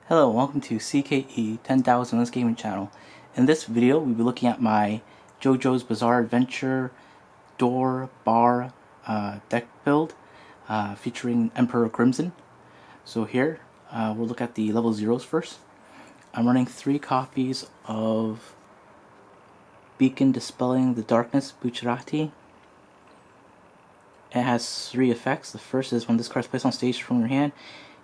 Hello, welcome to CKE 10,000 This Gaming Channel. In this video, we'll be looking at my JoJo's Bizarre Adventure Door Bar deck build featuring Emperor Crimson. So here, we'll look at the level 0s first. I'm running 3 copies of Beacon Dispelling the Darkness Bucciarati. It has 3 effects. The first is when this card is placed on stage from your hand,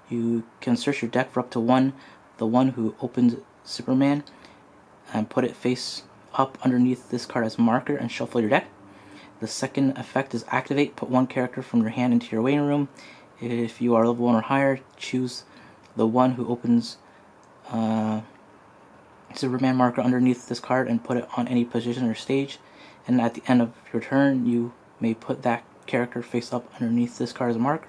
you can search your deck for up to the one who opened Superman, and put it face up underneath this card as a marker and shuffle your deck. The second effect is activate. Put one character from your hand into your waiting room. If you are level 1 or higher, choose the one who opens Superman marker underneath this card and put it on any position or stage. And at the end of your turn, you may put that character face up underneath this card as a marker.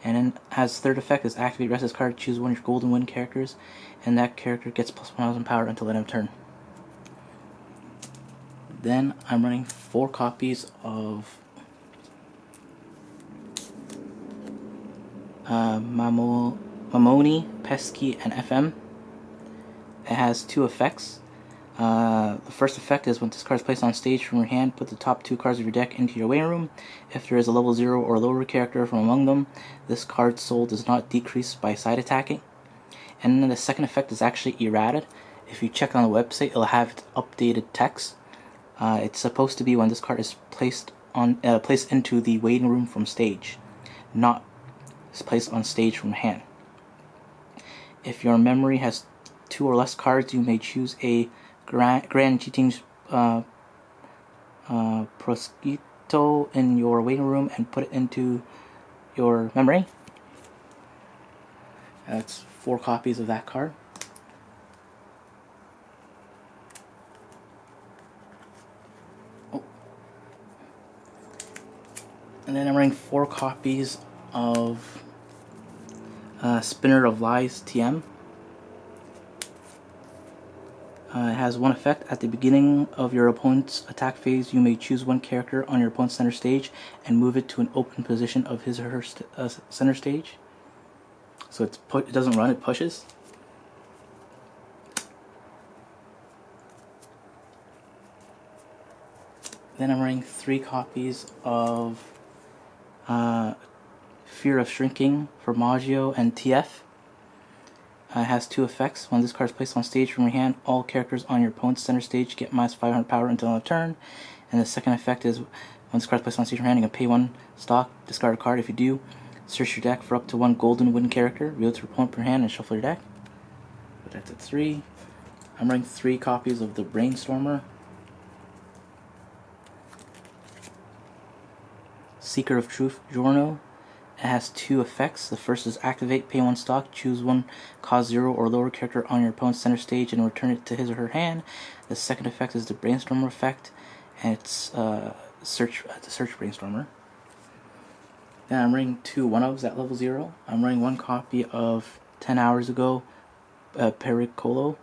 And then has third effect is activate. Rest this card, choose one of your golden wind characters, and that character gets plus 1,000 power until end of turn. Then I'm running 4 copies of Mamoni, Pesky, and FM. It has 2 effects. The first effect is when this card is placed on stage from your hand, put the top 2 cards of your deck into your waiting room. If there is a level 0 or lower character from among them, this card's soul does not decrease by side attacking. And then the second effect is actually errated. If you check on the website, it'll have updated text. It's supposed to be when this card is placed into the waiting room from stage, not placed on stage from hand. If your memory has 2 or less cards, you may choose a Grand Teachings Proscrito in your waiting room and put it into your memory. That's 4 copies of that card. And then I'm running 4 copies of Spinner of Lies TM. It has 1 effect. At the beginning of your opponent's attack phase, you may choose one character on your opponent's center stage and move it to an open position of his or her center stage. So it doesn't run, it pushes. Then I'm running 3 copies of Fear of Shrinking for Maggio and TF. It has 2 effects. When this card is placed on stage from your hand, all characters on your opponent's center stage get minus 500 power until end of turn. And the second effect is when this card is placed on stage from your hand, you can pay 1 stock, discard a card. If you do, search your deck for up to 1 golden wind character, reveal it to your opponent per hand, and shuffle your deck. But that's at 3. I'm running 3 copies of the Brainstormer. Seeker of Truth Giorno. It has 2 effects. The first is activate, pay 1 stock, choose one cause 0 or lower character on your opponent's center stage and return it to his or her hand. The second effect is the Brainstormer effect, and it's search Brainstormer. Then I'm running 2 1-ofs at level 0. I'm running 1 copy of 10 Hours Ago Pericolo.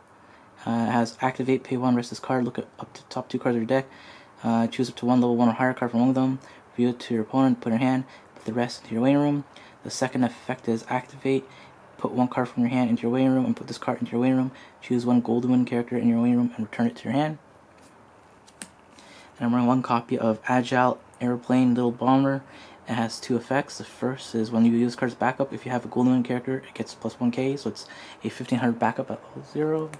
It has activate, pay 1, rest this card, look at up to top 2 cards of your deck, choose up to 1 level 1 or higher card from among them, reveal it to your opponent, put in your hand, the rest into your waiting room. The second effect is activate, put 1 card from your hand into your waiting room and put this card into your waiting room. Choose 1 golden wind character in your waiting room and return it to your hand. And I'm running 1 copy of Agile Airplane Little Bomber. It has 2 effects. The first is when you use card's backup, if you have a golden wind character, it gets plus 1k, so it's a 1500 backup at level 0.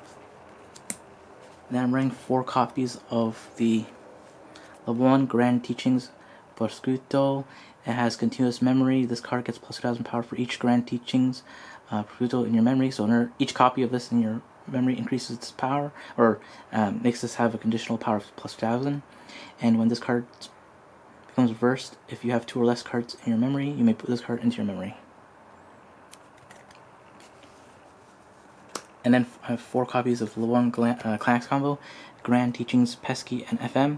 Then I'm running 4 copies of the level 1 Grand Teachings Proscrito. It has continuous memory. This card gets plus 1,000 power for each Grand Teachings Proscrito in your memory. So each copy of this in your memory increases its power, or makes this have a conditional power of plus 1,000. And when this card becomes reversed, if you have 2 or less cards in your memory, you may put this card into your memory. And then I have 4 copies of level 1 Climax Combo, Grand Teachings Pesky, and FM.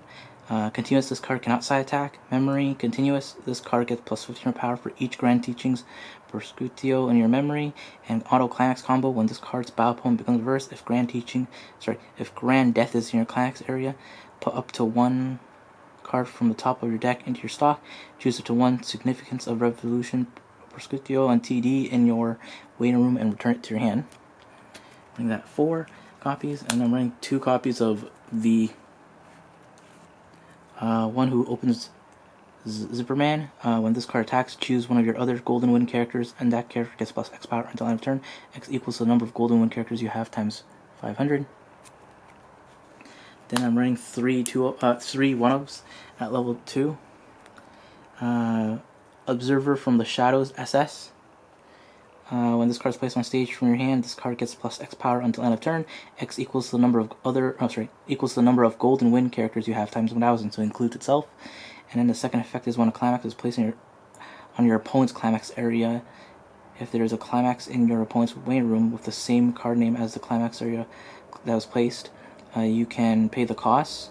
Continuous, this card cannot side attack. Memory, continuous, this card gets plus 1500 power for each Grand Teachings Proscrito in your memory. And auto climax combo, when this card's battle opponent becomes reversed, if Grand Death is in your climax area, put up to 1 card from the top of your deck into your stock. Choose up to 1 Significance of Revolution Proscrito and TD in your waiting room and return it to your hand. Running that 4 copies, and I'm running 2 copies of the one who opens Zipperman. When this card attacks, choose one of your other Golden Wind characters, and that character gets plus X power until end of turn. X equals the number of Golden Wind characters you have times 500. Then I'm running 3 one-ups at level 2. Observer from the Shadows SS. When this card is placed on stage from your hand, this card gets plus X power until end of turn. X equals the number of equals the number of Golden Wind characters you have times 1000, so it includes itself. And then the second effect is when a climax is placed on your opponent's climax area. If there is a climax in your opponent's waiting room with the same card name as the climax area that was placed, you can pay the cost,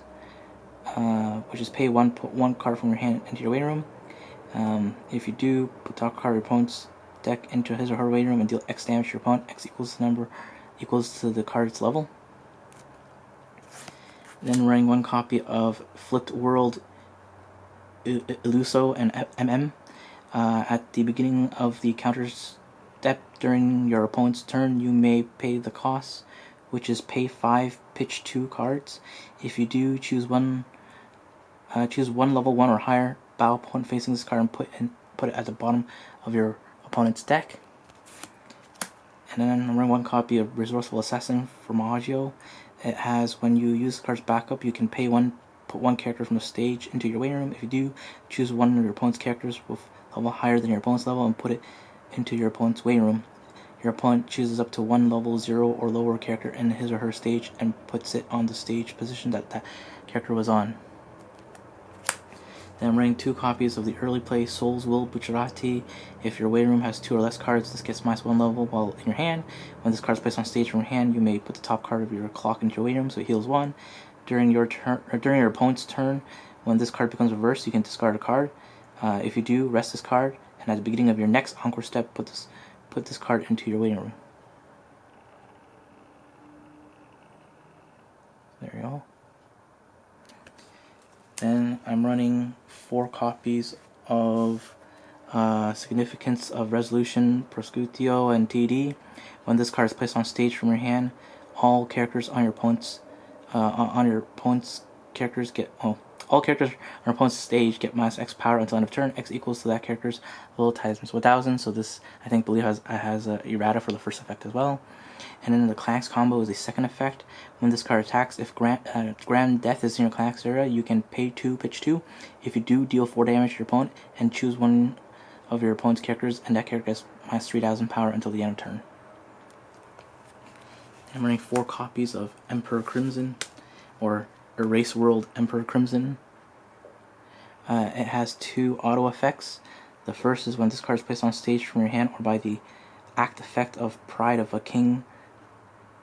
which is pay one card from your hand into your waiting room. If you do, put the top card of your opponent's deck into his or her waiting room and deal X damage to your opponent. X equals the card's level. Then running 1 copy of Flipped World Illuso and MM. At the beginning of the counter step during your opponent's turn, you may pay the cost, which is pay 5 pitch 2 cards. If you do, choose one level 1 or higher battle opponent facing this card and put it at the bottom of your opponent's deck. And then I'm running 1 copy of Resourceful Assassin from JoJo. It has, when you use the card's backup, you can put 1 character from the stage into your waiting room. If you do, choose one of your opponent's characters with level higher than your opponent's level and put it into your opponent's waiting room. Your opponent chooses up to 1 level 0 or lower character in his or her stage and puts it on the stage position that character was on. Then I'm running 2 copies of the early play Soul's Will Bucciarati. If your waiting room has 2 or less cards, this gets -1 level while in your hand. When this card is placed on stage from your hand, you may put the top card of your clock into your waiting room, so it heals 1. During your opponent's turn, when this card becomes reversed, you can discard a card. If you do, rest this card, and at the beginning of your next Encore step, put this card into your waiting room. There you go. Then I'm running 4 copies of Significance of Resolution, Proscutio, and TD. When this card is placed on stage from your hand, all characters on your opponent's characters get all characters on your opponent's stage get minus X power until end of turn. X equals to that character's level times 1000. So this, I believe has errata for the first effect as well. And then the Climax combo is the second effect. When this card attacks, if Grand Death is in your Climax area, you can pay 2, pitch 2. If you do, deal 4 damage to your opponent and choose one of your opponent's characters, and that character gets minus 3000 power until the end of turn. I'm running 4 copies of Emperor Crimson, or Erase World Emperor Crimson. It has 2 auto effects. The first is when this card is placed on stage from your hand or by the act effect of Pride of a King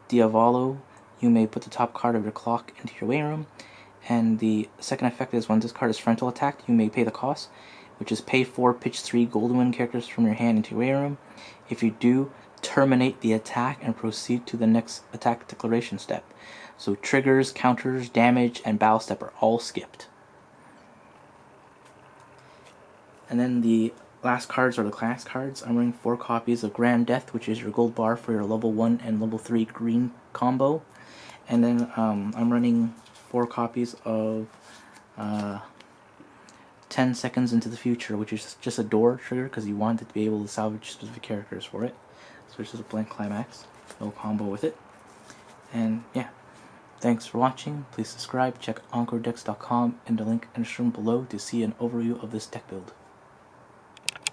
Diavolo, you may put the top card of your clock into your waiting room. And the second effect is when this card is frontal attacked, you may pay the cost, which is pay 4 pitch 3 Golden Wind characters from your hand into your waiting room. If you do, terminate the attack and proceed to the next attack declaration step. So triggers, counters, damage, and battle step are all skipped. And then the last cards are the class cards. I'm running 4 copies of Grand Death, which is your gold bar for your level 1 and level 3 green combo. And then I'm running 4 copies of 10 seconds into the future, which is just a door trigger because you wanted to be able to salvage specific characters for it. So it's just a blank climax, no combo with it. And yeah, thanks for watching. Please subscribe, check EncoreDecks.com in the link in the description below to see an overview of this deck build.